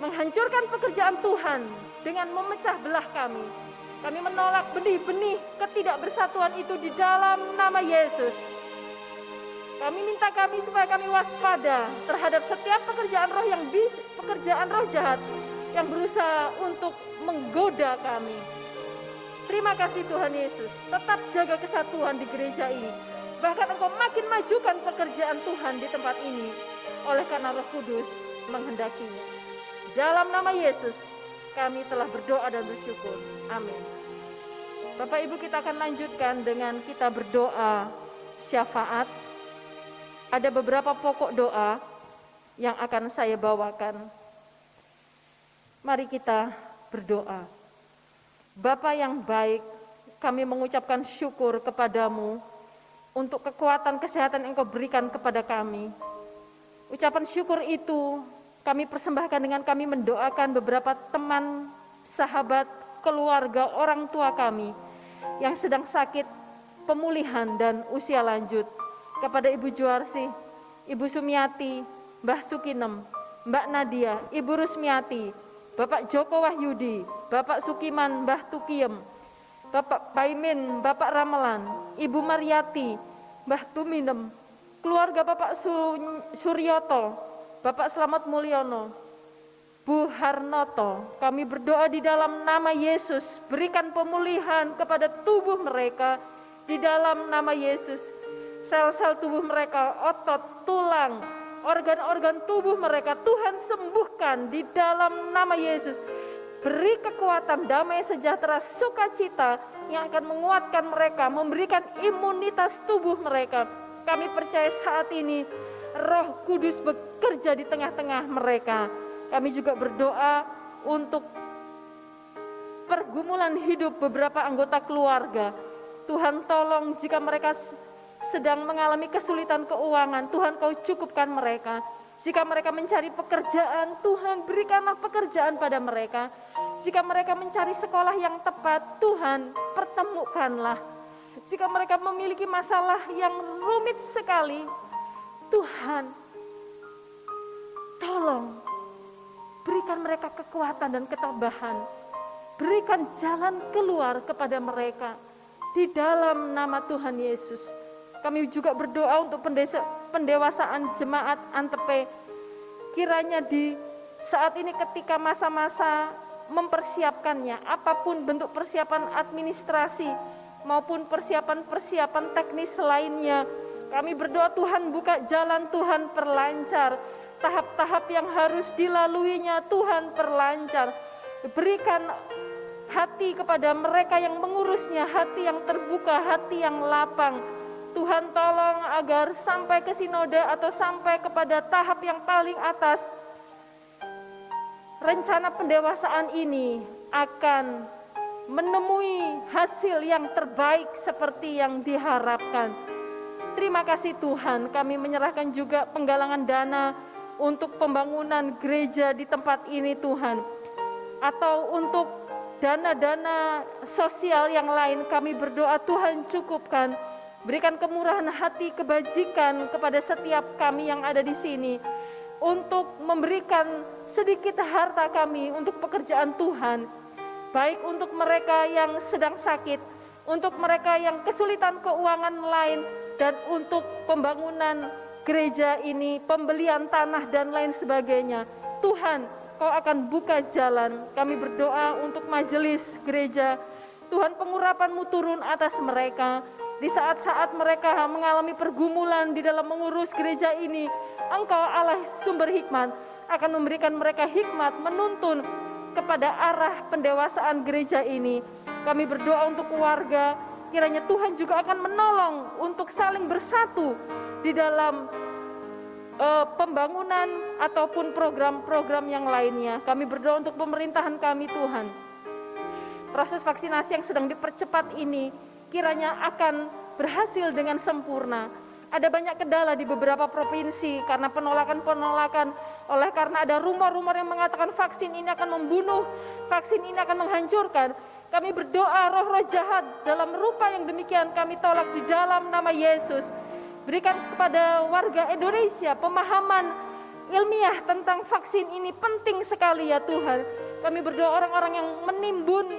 menghancurkan pekerjaan Tuhan dengan memecah belah kami. Kami menolak benih-benih ketidakbersatuan itu di dalam nama Yesus. Kami minta kami supaya kami waspada terhadap setiap pekerjaan roh jahat yang berusaha untuk menggoda kami. Terima kasih Tuhan Yesus, tetap jaga kesatuan di gereja ini. Bahkan Engkau makin majukan pekerjaan Tuhan di tempat ini oleh karena Roh Kudus menghendakinya. Dalam nama Yesus kami telah berdoa dan bersyukur. Amin. Bapak Ibu, kita akan lanjutkan dengan kita berdoa syafaat. Ada beberapa pokok doa yang akan saya bawakan. Mari kita berdoa. Bapa yang baik, kami mengucapkan syukur kepadamu untuk kekuatan kesehatan yang Engkau berikan kepada kami. Ucapan syukur itu kami persembahkan dengan kami mendoakan beberapa teman, sahabat, keluarga, orang tua kami yang sedang sakit, pemulihan dan usia lanjut. Kepada Ibu Juarsi, Ibu Sumiati, Mbah Sukinem, Mbak Nadia, Ibu Rusmiati, Bapak Joko Wahyudi, Bapak Sukiman, Mbah Tukiem, Bapak Paimin, Bapak Ramelan, Ibu Mariati, Mbah Tuminem, keluarga Bapak Suryoto, Bapak Slamet Mulyono, Bu Harnoto, kami berdoa di dalam nama Yesus, berikan pemulihan kepada tubuh mereka di dalam nama Yesus. Sel-sel tubuh mereka, otot, tulang, organ-organ tubuh mereka, Tuhan sembuhkan di dalam nama Yesus. Beri kekuatan, damai, sejahtera, sukacita yang akan menguatkan mereka, memberikan imunitas tubuh mereka. Kami percaya saat ini Roh Kudus bekerja di tengah-tengah mereka. Kami juga berdoa untuk pergumulan hidup beberapa anggota keluarga. Tuhan tolong jika mereka sedang mengalami kesulitan keuangan, Tuhan Kau cukupkan mereka. Jika mereka mencari pekerjaan, Tuhan berikanlah pekerjaan pada mereka. Jika mereka mencari sekolah yang tepat, Tuhan pertemukanlah. Jika mereka memiliki masalah yang rumit sekali, Tuhan tolong berikan mereka kekuatan dan ketabahan. Berikan jalan keluar kepada mereka di dalam nama Tuhan Yesus. Kami juga berdoa untuk pendewasaan jemaat Antepe. Kiranya di saat ini ketika masa-masa mempersiapkannya, apapun bentuk persiapan administrasi maupun persiapan-persiapan teknis lainnya, kami berdoa Tuhan buka jalan, Tuhan perlancar. Tahap-tahap yang harus dilaluinya Tuhan perlancar. Berikan hati kepada mereka yang mengurusnya, hati yang terbuka, hati yang lapang. Tuhan tolong agar sampai ke sinode atau sampai kepada tahap yang paling atas, rencana pendewasaan ini akan menemui hasil yang terbaik seperti yang diharapkan. Terima kasih Tuhan, kami menyerahkan juga penggalangan dana untuk pembangunan gereja di tempat ini Tuhan. Atau untuk dana-dana sosial yang lain, kami berdoa Tuhan cukupkan. Berikan kemurahan hati kebajikan kepada setiap kami yang ada di sini untuk memberikan sedikit harta kami untuk pekerjaan Tuhan, baik untuk mereka yang sedang sakit, untuk mereka yang kesulitan keuangan lain, dan untuk pembangunan gereja ini, pembelian tanah dan lain sebagainya. Tuhan, Kau akan buka jalan. Kami berdoa untuk majelis gereja, Tuhan pengurapan-Mu turun atas mereka. Di saat-saat mereka mengalami pergumulan di dalam mengurus gereja ini, Engkau Allah sumber hikmat akan memberikan mereka hikmat menuntun kepada arah pendewasaan gereja ini. Kami berdoa untuk keluarga, kiranya Tuhan juga akan menolong untuk saling bersatu di dalam pembangunan ataupun program-program yang lainnya. Kami berdoa untuk pemerintahan kami Tuhan. Proses vaksinasi yang sedang dipercepat ini kiranya akan berhasil dengan sempurna. Ada banyak kendala di beberapa provinsi karena penolakan-penolakan, oleh karena ada rumor-rumor yang mengatakan vaksin ini akan membunuh, vaksin ini akan menghancurkan. Kami berdoa roh-roh jahat dalam rupa yang demikian kami tolak di dalam nama Yesus. Berikan kepada warga Indonesia pemahaman ilmiah tentang vaksin ini penting sekali ya Tuhan. Kami berdoa orang-orang yang menimbun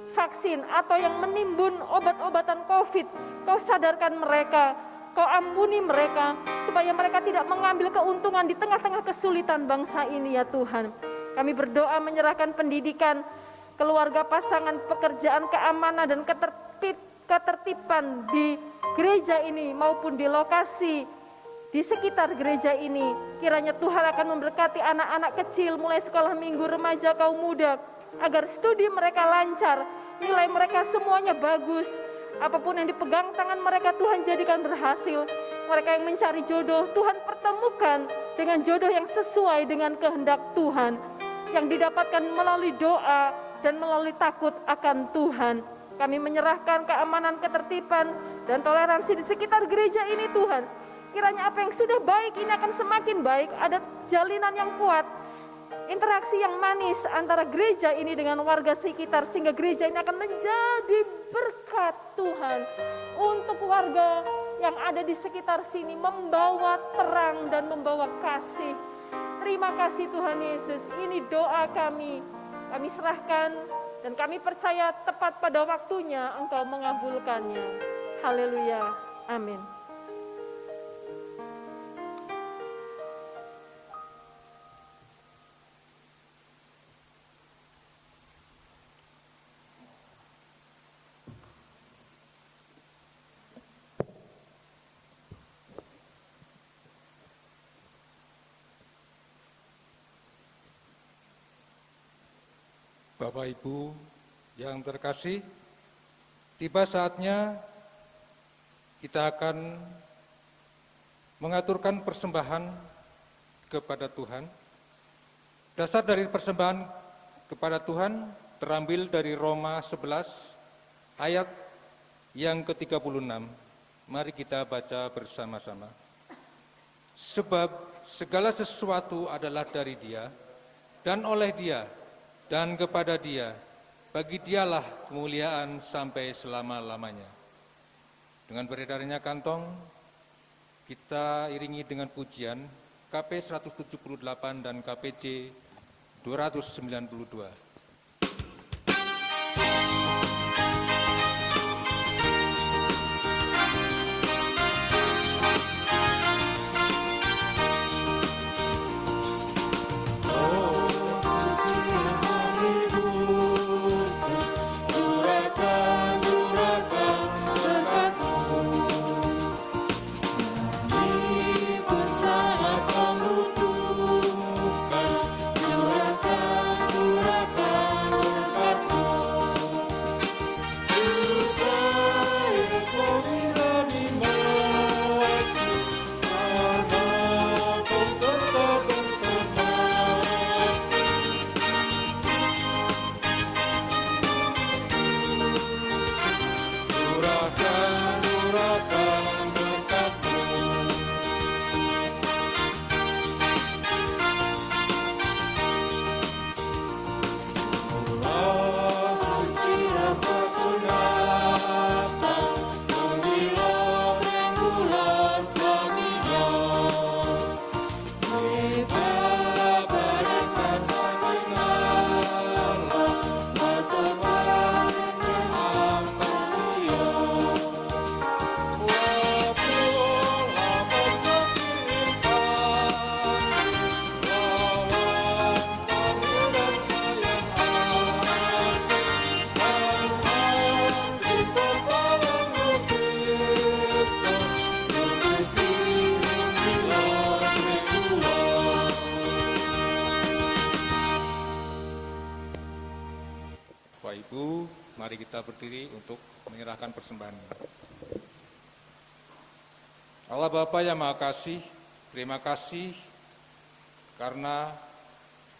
vaksin atau yang menimbun obat-obatan COVID, Kau sadarkan mereka, Kau ampuni mereka, supaya mereka tidak mengambil keuntungan di tengah-tengah kesulitan bangsa ini ya Tuhan. Kami berdoa menyerahkan pendidikan, keluarga, pasangan, pekerjaan, keamanan dan ketertiban di gereja ini maupun di lokasi di sekitar gereja ini. Kiranya Tuhan akan memberkati anak-anak kecil mulai sekolah minggu, remaja, kaum muda, agar studi mereka lancar, nilai mereka semuanya bagus. Apapun yang dipegang tangan mereka Tuhan jadikan berhasil. Mereka yang mencari jodoh Tuhan pertemukan dengan jodoh yang sesuai dengan kehendak Tuhan, yang didapatkan melalui doa dan melalui takut akan Tuhan. Kami menyerahkan keamanan, ketertiban, dan toleransi di sekitar gereja ini Tuhan. Kiranya apa yang sudah baik ini akan semakin baik, ada jalinan yang kuat, interaksi yang manis antara gereja ini dengan warga sekitar, sehingga gereja ini akan menjadi berkat Tuhan untuk warga yang ada di sekitar sini, membawa terang dan membawa kasih. Terima kasih Tuhan Yesus, ini doa kami serahkan dan kami percaya tepat pada waktunya Engkau mengabulkannya. Haleluya, amin. Bapak Ibu yang terkasih, tiba saatnya kita akan mengaturkan persembahan kepada Tuhan. Dasar dari persembahan kepada Tuhan terambil dari Roma 11 ayat yang ke-36. Mari kita baca bersama-sama. Sebab segala sesuatu adalah dari Dia, dan oleh Dia, dan kepada Dia. Bagi Dialah kemuliaan sampai selama-lamanya. Dengan beredarnya kantong, kita iringi dengan pujian KP 178 dan KPJ 292. Bapak Ibu, mari kita berdiri untuk menyerahkan persembahan. Allah Bapa yang Maha Kasih, terima kasih karena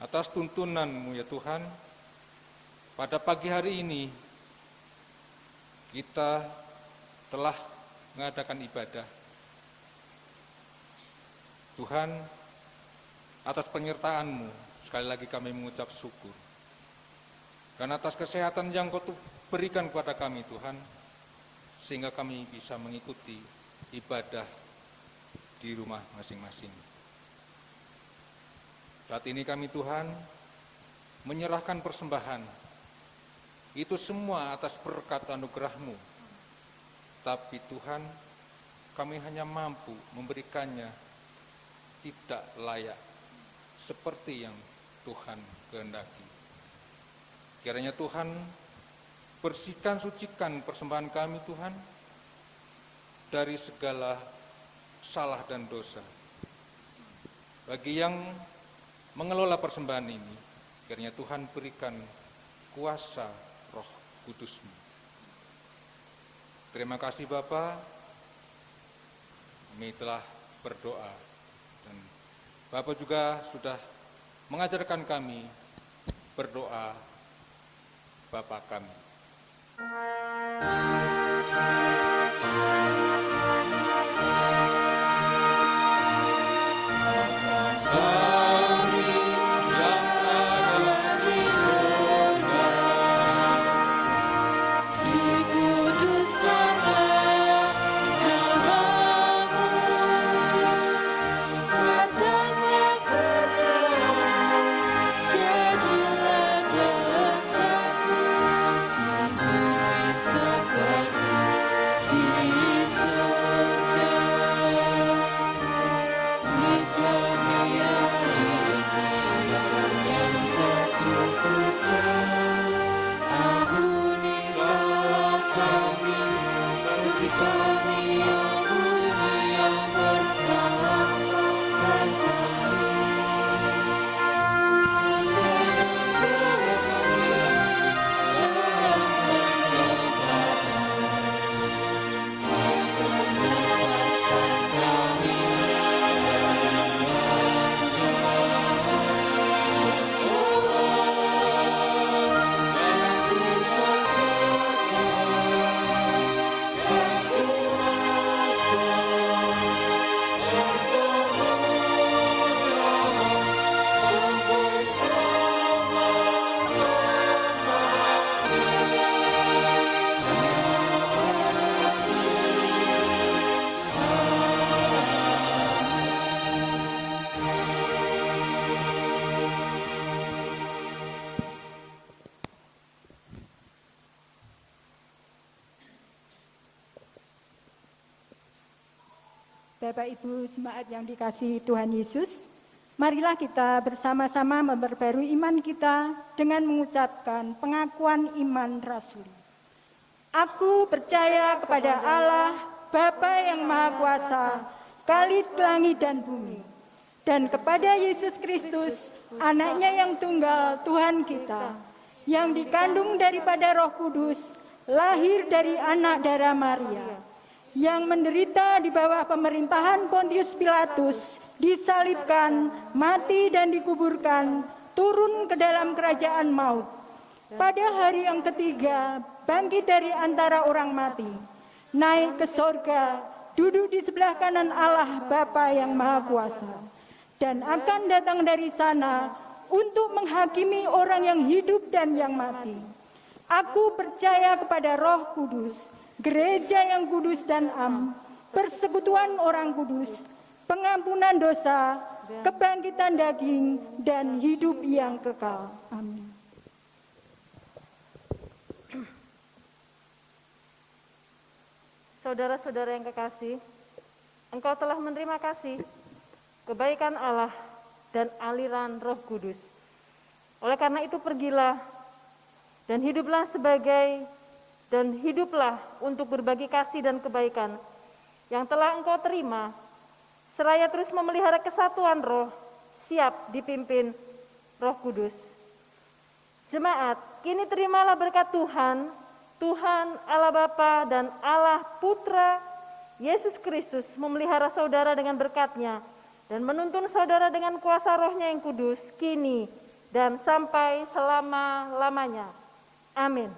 atas tuntunan-Mu ya Tuhan, pada pagi hari ini kita telah mengadakan ibadah. Tuhan, atas penyertaan-Mu, sekali lagi kami mengucap syukur. Dan atas kesehatan yang Kau berikan kepada kami Tuhan, sehingga kami bisa mengikuti ibadah di rumah masing-masing. Saat ini kami Tuhan menyerahkan persembahan, itu semua atas berkat anugerah-Mu. Tapi Tuhan, kami hanya mampu memberikannya tidak layak, seperti yang Tuhan kehendaki. Kiranya Tuhan bersihkan, sucikan persembahan kami Tuhan dari segala salah dan dosa. Bagi yang mengelola persembahan ini, kiranya Tuhan berikan kuasa Roh Kudus-Mu. Terima kasih Bapa, kami telah berdoa dan Bapa juga sudah mengajarkan kami berdoa Bapa kami. Jadilah kehendakmu di bumi seperti Bapak Ibu jemaat yang dikasihi Tuhan Yesus, marilah kita bersama-sama memperbarui iman kita dengan mengucapkan pengakuan iman rasuli. Aku percaya kepada Allah, Bapa yang Maha Kuasa, Khalid langit dan bumi, dan kepada Yesus Kristus, anaknya yang tunggal Tuhan kita, yang dikandung daripada Roh Kudus, lahir dari anak darah Maria, yang menderita di bawah pemerintahan Pontius Pilatus, disalibkan, mati dan dikuburkan, turun ke dalam kerajaan maut. Pada hari yang ketiga, bangkit dari antara orang mati, naik ke sorga, duduk di sebelah kanan Allah Bapa yang Maha Kuasa, dan akan datang dari sana untuk menghakimi orang yang hidup dan yang mati. Aku percaya kepada Roh Kudus, gereja yang kudus dan am, persekutuan orang kudus, pengampunan dosa, kebangkitan daging, dan hidup yang kekal. Amin. Saudara-saudara yang kekasih, engkau telah menerima kasih, kebaikan Allah, dan aliran Roh Kudus. Oleh karena itu pergilah dan hiduplah untuk berbagi kasih dan kebaikan yang telah engkau terima, seraya terus memelihara kesatuan roh, siap dipimpin Roh Kudus. Jemaat, kini terimalah berkat Tuhan, Tuhan Allah Bapa dan Allah Putra Yesus Kristus memelihara saudara dengan berkat-Nya dan menuntun saudara dengan kuasa Roh-Nya yang kudus, kini dan sampai selama-lamanya. Amin.